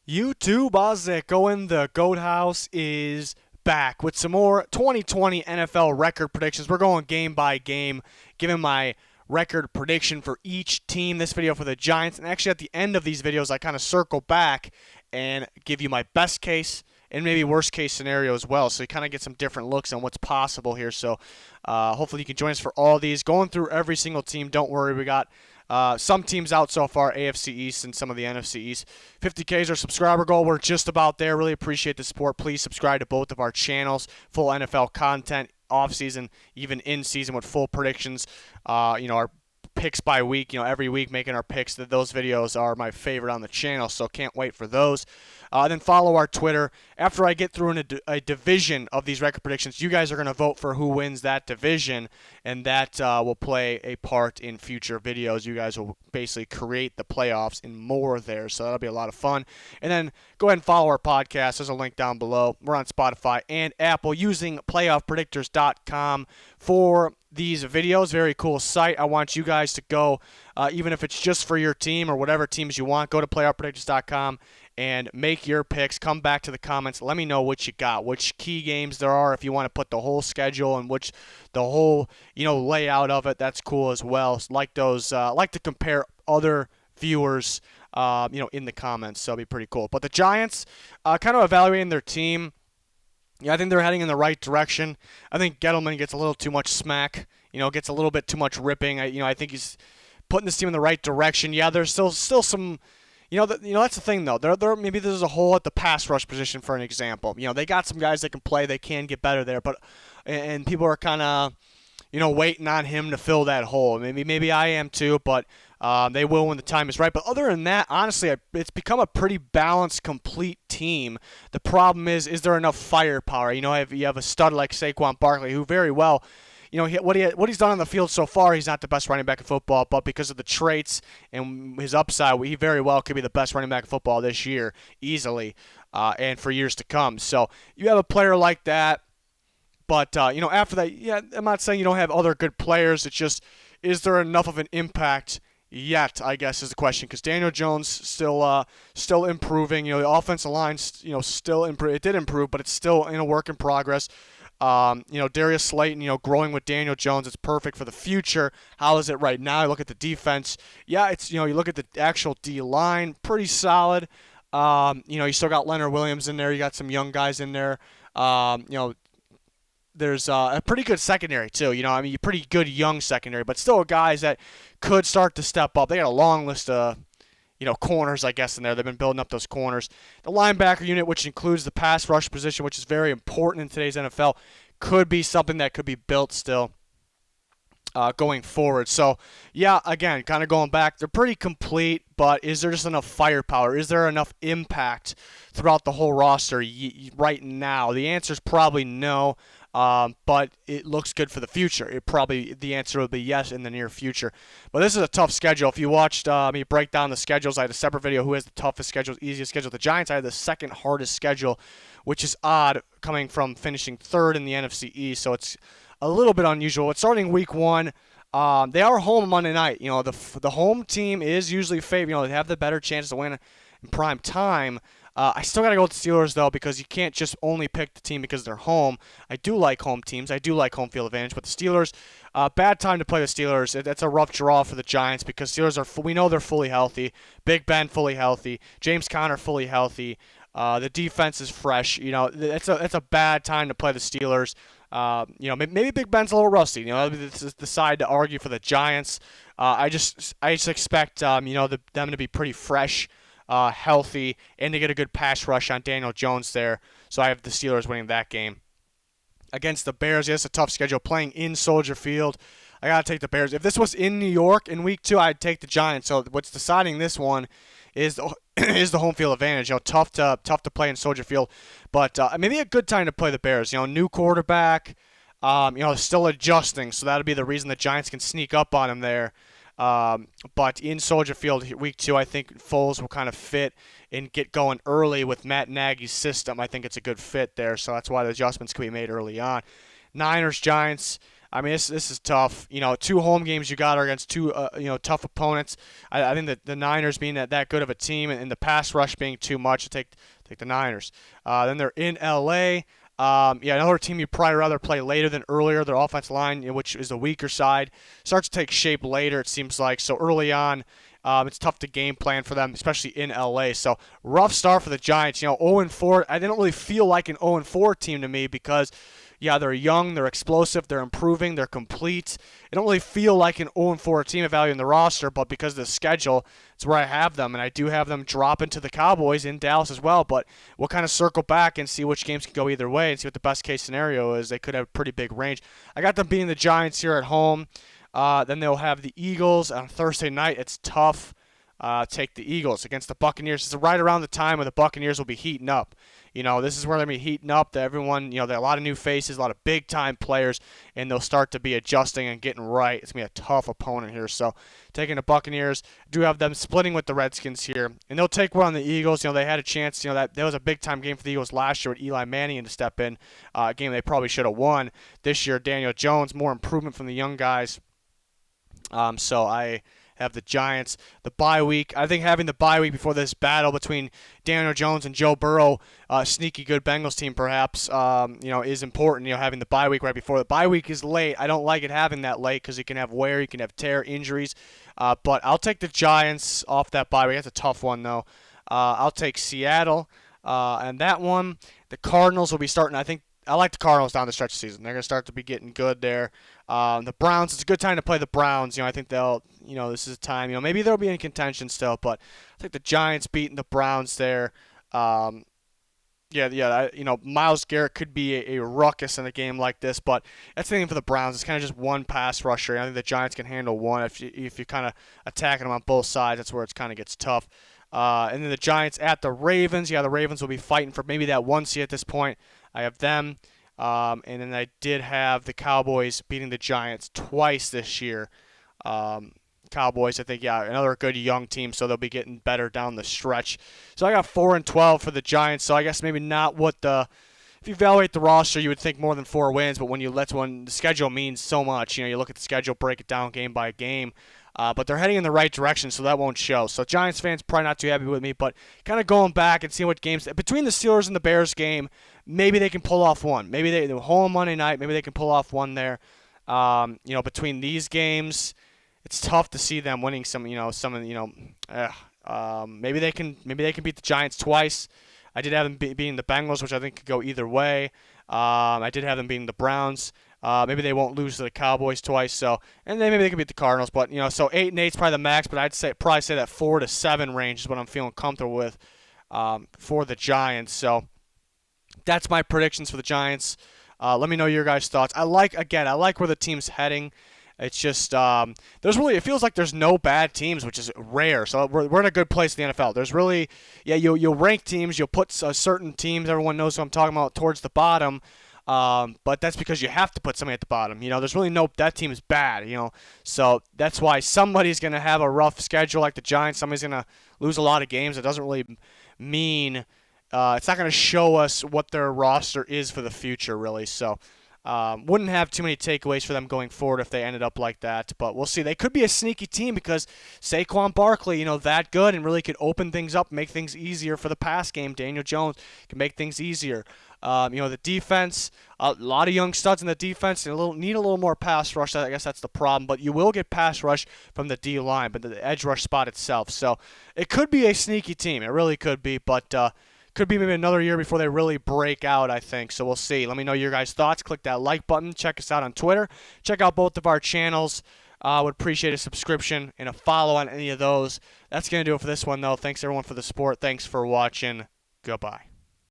YouTube Azeko in the Goat House is back with some more 2020 NFL record predictions. We're going game by game, giving my record prediction for each team. This video for the Giants, and actually at the end of these videos, I kind of circle back and give you my best case and maybe worst case scenario as well. So you kind of get some different looks on what's possible here. So hopefully you can join us for all these. Going through every single team. Don't worry, we got some teams out so far, AFC East and some of the NFC East. 50K is our subscriber goal. We're just about there. Really appreciate the support. Please subscribe to both of our channels. Full NFL content, off-season, even in-season with full predictions. Our picks by week, every week making our picks. Those videos are my favorite on the channel, so can't wait for those. Then follow our Twitter. After I get through a division of these record predictions, you guys are going to vote for who wins that division, and that will play a part in future videos. You guys will basically create the playoffs and more there, so that'll be a lot of fun. And then go ahead and follow our podcast. There's a link down below. We're on Spotify and Apple using playoffpredictors.com for these videos. Very cool site. I want you guys to go, even if it's just for your team or whatever teams you want, go to playoffpredictors.com and make your picks. Come back to the comments. Let me know what you got, which key games there are. If you want to put the whole schedule and which the whole layout of it, that's cool as well. Like those, like to compare other viewers, in the comments. So it'll be pretty cool. But the Giants, kind of evaluating their team. Yeah, I think they're heading in the right direction. I think Gettleman gets a little too much smack. Gets a little bit too much ripping. I think he's putting this team in the right direction. Yeah, there's still some. That's the thing though. There maybe there's a hole at the pass rush position for an example. They got some guys that can play. They can get better there, but and people are kind of waiting on him to fill that hole. Maybe I am too, but they will when the time is right. But other than that, honestly, it's become a pretty balanced, complete team. The problem is there enough firepower? You have a stud like Saquon Barkley, who very well, what he's done on the field so far, he's not the best running back in football, but because of the traits and his upside, he very well could be the best running back in football this year, easily, and for years to come. So you have a player like that. But, after that, yeah, I'm not saying you don't have other good players. It's just, is there enough of an impact yet, I guess, is the question. Because Daniel Jones still improving. The offensive line, still improve. It did improve, but it's still in a work in progress. Darius Slayton, growing with Daniel Jones, it's perfect for the future. How is it right now? You look at the defense. Yeah, it's, you look at the actual D-line, pretty solid. You still got Leonard Williams in there. You got some young guys in there. There's a pretty good secondary, too. Pretty good young secondary, but still guys that could start to step up. They got a long list of, corners, I guess, in there. They've been building up those corners. The linebacker unit, which includes the pass rush position, which is very important in today's NFL, could be something that could be built still going forward. So, yeah, again, kind of going back, they're pretty complete, but is there just enough firepower? Is there enough impact throughout the whole roster right now? The answer is probably no. But it looks good for the future. The answer will be yes in the near future. But this is a tough schedule. If you watched me break down the schedules, I had a separate video who has the toughest schedule, easiest schedule. The Giants, I had the second hardest schedule, which is odd coming from finishing third in the NFC East. So it's a little bit unusual. It's starting week one. They are home Monday night. The home team is usually favored. They have the better chance to win in prime time. I still got to go with the Steelers, though, because you can't just only pick the team because they're home. I do like home teams. I do like home field advantage. But the Steelers, bad time to play the Steelers. That's a rough draw for the Giants because Steelers we know they're fully healthy. Big Ben fully healthy. James Conner fully healthy. The defense is fresh. It's a bad time to play the Steelers. Maybe Big Ben's a little rusty. This is the side to argue for the Giants. I just expect them to be pretty fresh. Healthy, and to get a good pass rush on Daniel Jones there. So I have the Steelers winning that game. Against the Bears, yes, a tough schedule. Playing in Soldier Field, I got to take the Bears. If this was in New York in week 2, I'd take the Giants. So what's deciding this one is the home field advantage. Tough to play in Soldier Field, but maybe a good time to play the Bears. New quarterback, still adjusting. So that'll be the reason the Giants can sneak up on him there. But in Soldier Field, week 2, I think Foles will kind of fit and get going early with Matt Nagy's system. I think it's a good fit there, so that's why the adjustments can be made early on. Niners, Giants, I mean, this is tough. You know, 2 home games you got are against two tough opponents. I think that the Niners being that good of a team and the pass rush being too much to take the Niners. Then they're in L.A. Yeah, another team you'd probably rather play later than earlier. Their offensive line, which is the weaker side, starts to take shape later, it seems like. So early on, it's tough to game plan for them, especially in LA. So rough start for the Giants. 0-4. I didn't really feel like an 0-4 team to me because, yeah, they're young, they're explosive, they're improving, they're complete. I don't really feel like an 0-4 team evaluating the roster, but because of the schedule, it's where I have them, and I do have them dropping to the Cowboys in Dallas as well. But we'll kind of circle back and see which games can go either way and see what the best case scenario is. They could have a pretty big range. I got them beating the Giants here at home. Then they'll have the Eagles on Thursday night. It's tough. Take the Eagles against the Buccaneers. It's right around the time where the Buccaneers will be heating up. This is where they'll be heating up. Everyone, there are a lot of new faces, a lot of big-time players, and they'll start to be adjusting and getting right. It's going to be a tough opponent here. So taking the Buccaneers, do have them splitting with the Redskins here, and they'll take one on the Eagles. They had a chance. That was a big-time game for the Eagles last year with Eli Manning to step in, a game they probably should have won. This year, Daniel Jones, more improvement from the young guys. So I have the Giants. The bye week, I think having the bye week before this battle between Daniel Jones and Joe Burrow, sneaky good Bengals team perhaps, is important. Having the bye week right before. The bye week is late. I don't like it having that late because you can have wear, you can have tear, injuries. But I'll take the Giants off that bye week. That's a tough one though. I'll take Seattle, and that one, the Cardinals will be starting. I like the Cardinals down the stretch of the season. They're going to start to be getting good there. The Browns, it's a good time to play the Browns. I think they'll, this is a time, maybe they'll be in contention still, but I think the Giants beating the Browns there. Myles Garrett could be a ruckus in a game like this, but that's the thing for the Browns. It's kind of just one pass rusher. I think the Giants can handle one if you're kind of attacking them on both sides. That's where it kind of gets tough. And then the Giants at the Ravens. Yeah, the Ravens will be fighting for maybe that 1 seed at this point. I have them. And then I did have the Cowboys beating the Giants twice this year. Cowboys, I think, yeah, another good young team, so they'll be getting better down the stretch. So I got 4-12 for the Giants, so I guess maybe not what if you evaluate the roster, you would think more than 4 wins, but when the schedule means so much, you look at the schedule, break it down game by game. But they're heading in the right direction, so that won't show. So Giants fans probably not too happy with me, but kind of going back and seeing what games between the Steelers and the Bears game, maybe they can pull off one. Maybe they're home Monday night. Maybe they can pull off one there. Between these games, it's tough to see them winning some. Maybe they can beat the Giants twice. I did have them beating the Bengals, which I think could go either way. I did have them beating the Browns. Maybe they won't lose to the Cowboys twice. And then maybe they can beat the Cardinals. But so 8-8 is probably the max. But I'd probably say that 4-7 range is what I'm feeling comfortable with for the Giants. So that's my predictions for the Giants. Let me know your guys' thoughts. I like where the team's heading. It's just it feels like there's no bad teams, which is rare. So we're in a good place in the NFL. There's really, you'll rank teams, you'll put certain teams, everyone knows what I'm talking about, towards the bottom. But that's because you have to put somebody at the bottom. There's really that team is bad. So that's why somebody's gonna have a rough schedule like the Giants. Somebody's gonna lose a lot of games. It doesn't really mean it's not gonna show us what their roster is for the future, really. So. Wouldn't have too many takeaways for them going forward if they ended up like that, but we'll see. They could be a sneaky team because Saquon Barkley, that good and really could open things up, make things easier for the pass game. Daniel Jones can make things easier. The defense, a lot of young studs in the defense, and need a little more pass rush. I guess that's the problem, but you will get pass rush from the D line, but the edge rush spot itself. So it could be a sneaky team. It really could be, but. Could be maybe another year before they really break out, I think. So we'll see. Let me know your guys' thoughts. Click that like button. Check us out on Twitter. Check out both of our channels. Would appreciate a subscription and a follow on any of those. That's going to do it for this one, though. Thanks, everyone, for the support. Thanks for watching. Goodbye.